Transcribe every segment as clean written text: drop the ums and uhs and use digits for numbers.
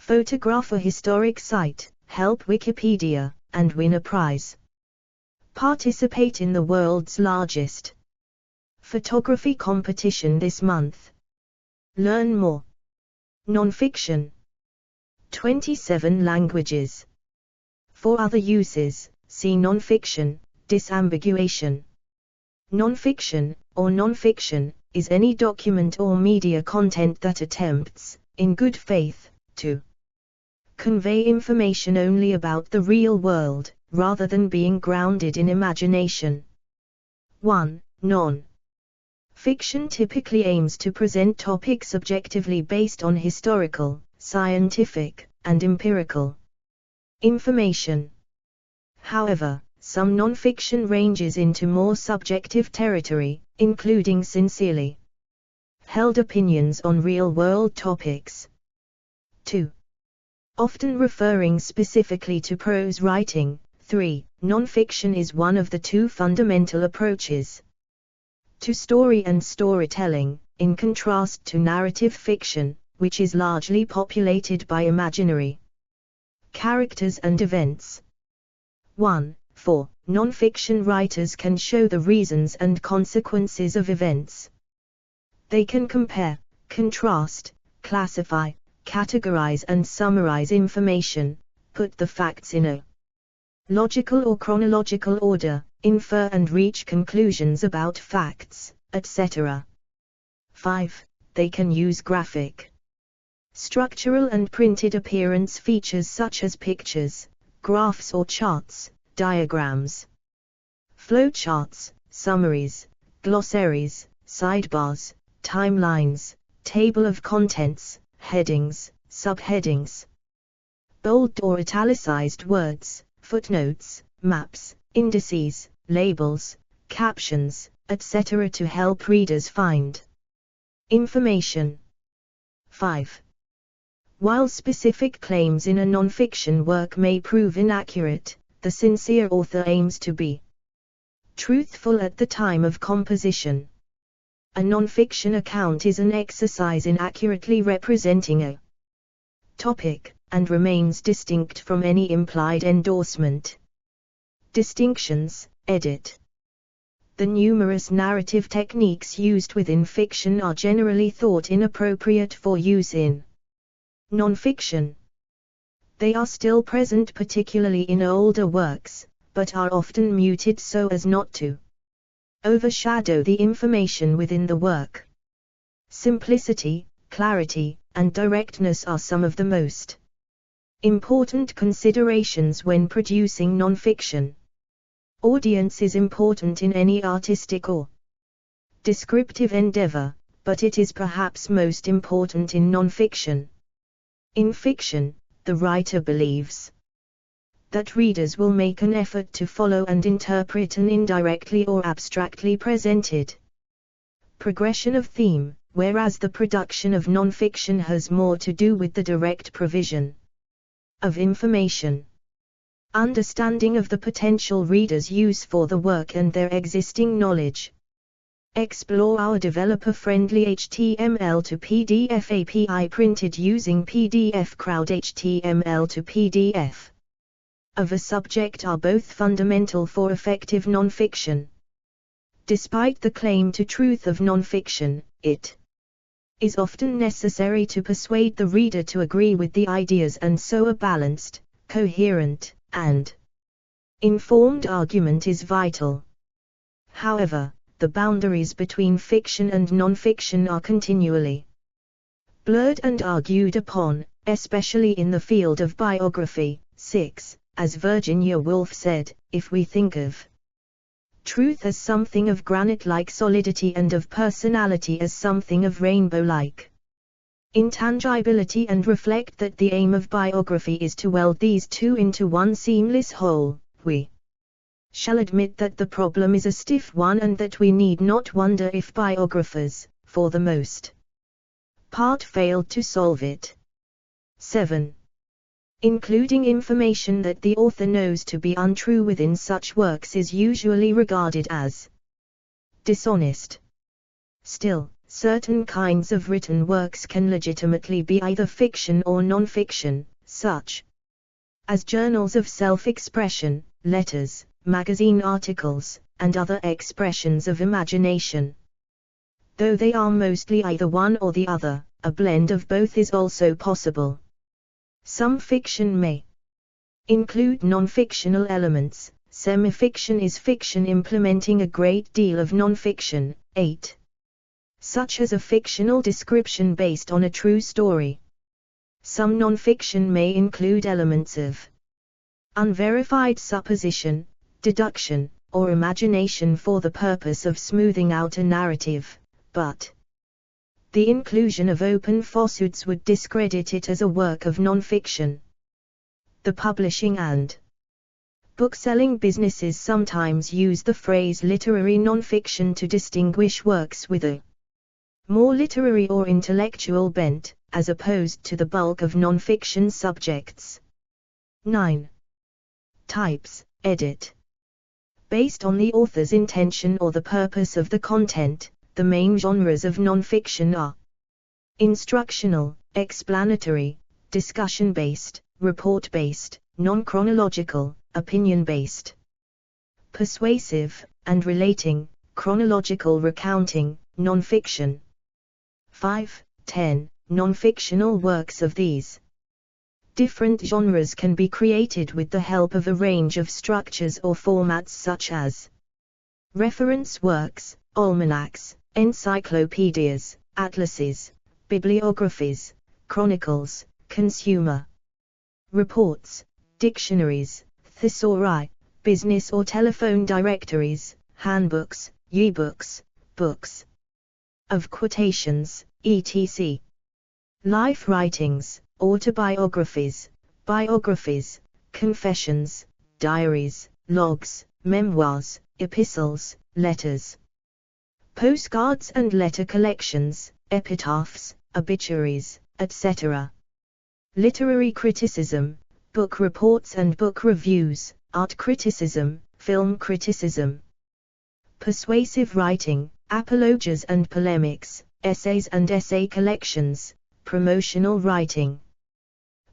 Photograph a historic site, help Wikipedia, and win a prize. Participate in the world's largest photography competition this month. Learn more. Nonfiction. 27 languages. For other uses, see nonfiction, disambiguation. Nonfiction, or nonfiction, is any document or media content that attempts, in good faith, to convey information only about the real world, rather than being grounded in imagination. 1. Non-fiction typically aims to present topics objectively based on historical, scientific, and empirical information. However, some non-fiction ranges into more subjective territory, including sincerely held opinions on real-world topics. 2. Often referring specifically to prose writing. 3. Non-fiction is one of the two fundamental approaches to story and storytelling, in contrast to narrative fiction, which is largely populated by imaginary characters and events. 1. 4. Non-fiction writers can show the reasons and consequences of events. They can compare, contrast, classify, categorize and summarize information, put the facts in a logical or chronological order, infer and reach conclusions about facts, etc. 5. They can use graphic, structural and printed appearance features such as pictures, graphs or charts, diagrams, flowcharts, summaries, glossaries, sidebars, timelines, table of contents, headings, subheadings, bold or italicized words, footnotes, maps, indices, labels, captions, etc. to help readers find information. 5. While specific claims in a non-fiction work may prove inaccurate, the sincere author aims to be truthful at the time of composition. A non-fiction account is an exercise in accurately representing a topic, and remains distinct from any implied endorsement. Distinctions. Edit. The numerous narrative techniques used within fiction are generally thought inappropriate for use in non-fiction. They are still present particularly in older works, but are often muted so as not to overshadow the information within the work. Simplicity, clarity, and directness are some of the most important considerations when producing non-fiction. Audience is important in any artistic or descriptive endeavor, but it is perhaps most important in non-fiction. In fiction, the writer believes that readers will make an effort to follow and interpret an indirectly or abstractly presented progression of theme, whereas the production of non-fiction has more to do with the direct provision of information. Understanding of the potential reader's use for the work and their existing knowledge. Explore our developer-friendly HTML to PDF API printed using PDF Crowd. HTML to PDF of a subject are both fundamental for effective non-fiction. Despite the claim to truth of non-fiction, it is often necessary to persuade the reader to agree with the ideas, and so a balanced, coherent, and informed argument is vital. However, the boundaries between fiction and non-fiction are continually blurred and argued upon, especially in the field of biography. 6. As Virginia Woolf said, if we think of truth as something of granite-like solidity and of personality as something of rainbow-like intangibility, and reflect that the aim of biography is to weld these two into one seamless whole, we shall admit that the problem is a stiff one, and that we need not wonder if biographers, for the most part, failed to solve it. 7. Including information that the author knows to be untrue within such works is usually regarded as dishonest. Still, certain kinds of written works can legitimately be either fiction or non-fiction, such as journals of self-expression, letters, magazine articles, and other expressions of imagination. Though they are mostly either one or the other, a blend of both is also possible. Some fiction may include non-fictional elements. Semi-fiction is fiction implementing a great deal of non-fiction. 8. Such as a fictional description based on a true story. Some non-fiction may include elements of unverified supposition, deduction, or imagination for the purpose of smoothing out a narrative, but the inclusion of open falsehoods would discredit it as a work of non-fiction. The publishing and bookselling businesses sometimes use the phrase literary non-fiction to distinguish works with a more literary or intellectual bent, as opposed to the bulk of non-fiction subjects. 9. Types. Edit. Based on the author's intention or the purpose of the content, the main genres of non-fiction are instructional, explanatory, discussion-based, report-based, non-chronological, opinion-based, persuasive, and relating, chronological recounting, non-fiction. 5. 10. Non-fictional works. Of these different genres can be created with the help of a range of structures or formats such as reference works, almanacs, encyclopedias, atlases, bibliographies, chronicles, consumer reports, dictionaries, thesauri, business or telephone directories, handbooks, ye-books, books of quotations, etc. Life writings, autobiographies, biographies, confessions, diaries, logs, memoirs, epistles, letters, postcards and letter collections, epitaphs, obituaries, etc. Literary criticism, book reports and book reviews, art criticism, film criticism. Persuasive writing, apologies and polemics, essays and essay collections, promotional writing.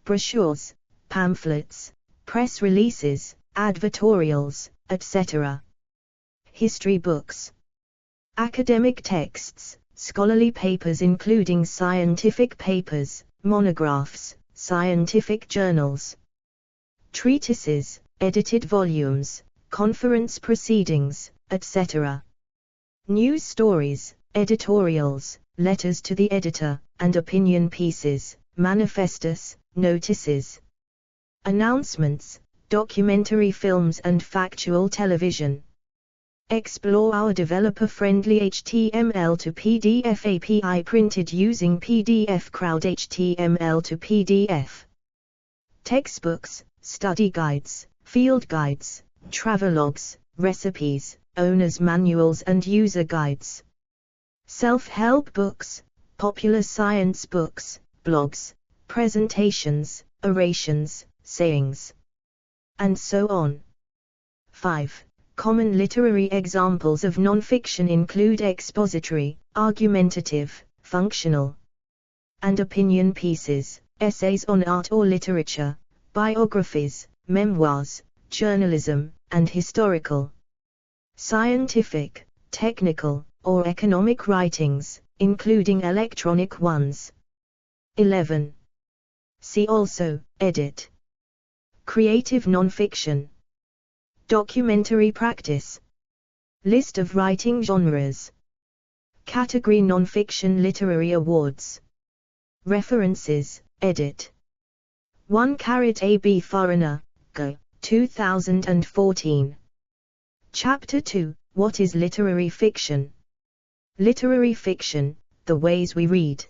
Brochures, pamphlets, press releases, advertorials, etc. History books. Academic texts, scholarly papers including scientific papers, monographs, scientific journals. Treatises, edited volumes, conference proceedings, etc. News stories, editorials, letters to the editor, and opinion pieces, manifestos, notices, announcements, documentary films and factual television. Explore our developer-friendly HTML to PDF API printed using PDF Crowd HTML to PDF. Textbooks, study guides, field guides, travelogues, recipes, owner's manuals and user guides. Self-help books, popular science books, blogs, presentations, orations, sayings, and so on. 5. Common literary examples of non-fiction include expository, argumentative, functional, and opinion pieces, essays on art or literature, biographies, memoirs, journalism, and historical, scientific, technical, or economic writings, including electronic ones. 11. See also, edit. Creative non-fiction. Documentary practice. List of writing genres. Category non-fiction literary awards. References, edit. 1 AB Foreigner, Go, 2014. Chapter 2, What is literary fiction? Literary fiction, the ways we read.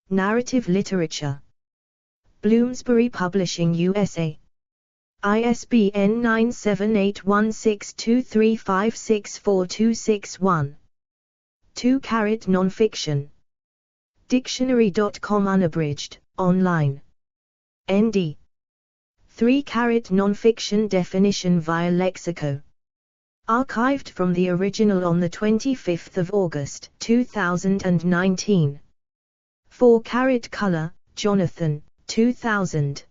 Narrative literature. Bloomsbury Publishing USA. ISBN 9781623564261. 2 Non-fiction. Dictionary.com unabridged, online. ND. 3 Non-fiction definition via Lexico. Archived from the original on the 25th of August 2019. 4-Carat Color, Jonathan, 2000.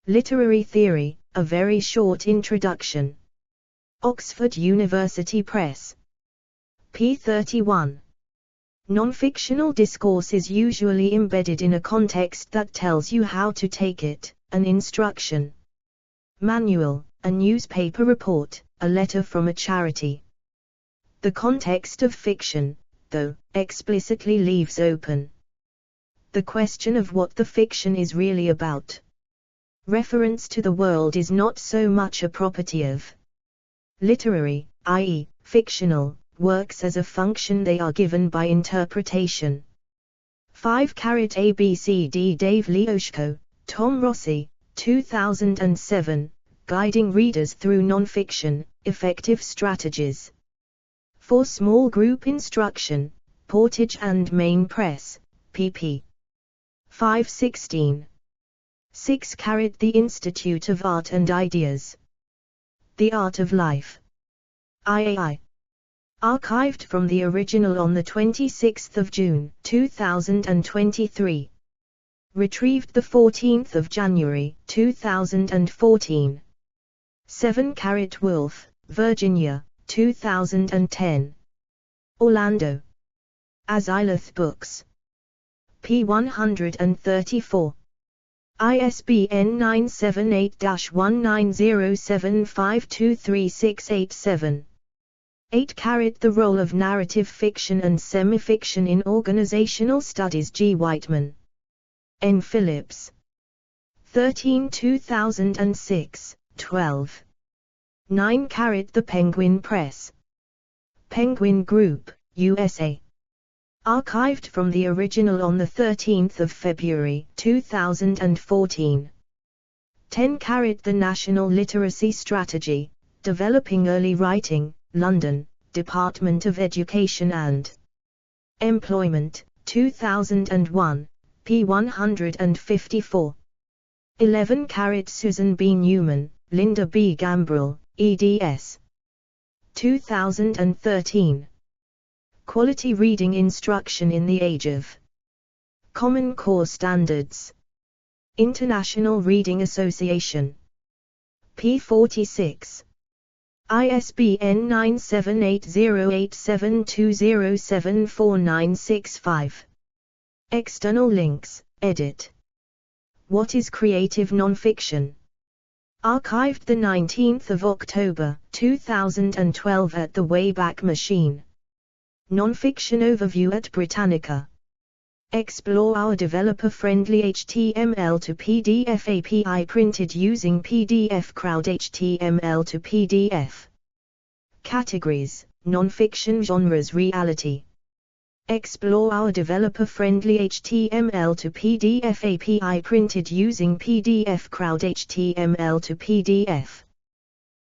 Literary Theory, A Very Short Introduction. Oxford University Press. p. 31. Non-fictional discourse is usually embedded in a context that tells you how to take it, an instruction manual, a newspaper report, a letter from a charity. The context of fiction, though, explicitly leaves open the question of what the fiction is really about. Reference to the world is not so much a property of literary, i.e., fictional, works as a function they are given by interpretation. 5-Carat ABCD Dave Leoshko, Tom Rossi, 2007, Guiding Readers Through Nonfiction, Effective Strategies. For Small Group Instruction, Portage and Main Press, pp. 516. 6-Carat The Institute of Art and Ideas. The Art of Life. IAI. Archived from the original on the 26th of June 2023. Retrieved the 14th of January 2014. 7-Carat Wolf, Virginia, 2010. Orlando. Azimuth Books. p. 134. ISBN 978-1907523687. 8-Carat The Role of Narrative Fiction and Semi-Fiction in Organizational Studies G. Whiteman. N. Phillips. 13 2006, 12. 9-Carat The Penguin Press. Penguin Group, USA. Archived from the original on the 13th of February 2014. 10-Carat The National Literacy Strategy, Developing Early Writing, London, Department of Education and Employment, 2001, p. 154. 11-Carat Susan B. Newman, Linda B. Gambrill, eds. 2013. Quality Reading Instruction in the Age of Common Core Standards. International Reading Association. p. 46. ISBN 9780872074965. External links, edit. What is Creative Nonfiction? Archived the 19th of October 2012 at the Wayback Machine. Nonfiction Overview at Britannica. Explore our developer-friendly HTML to PDF API printed using PDF Crowd HTML to PDF. Categories, Nonfiction Genres Reality. Explore our developer-friendly HTML to PDF API printed using PDF Crowd HTML to PDF.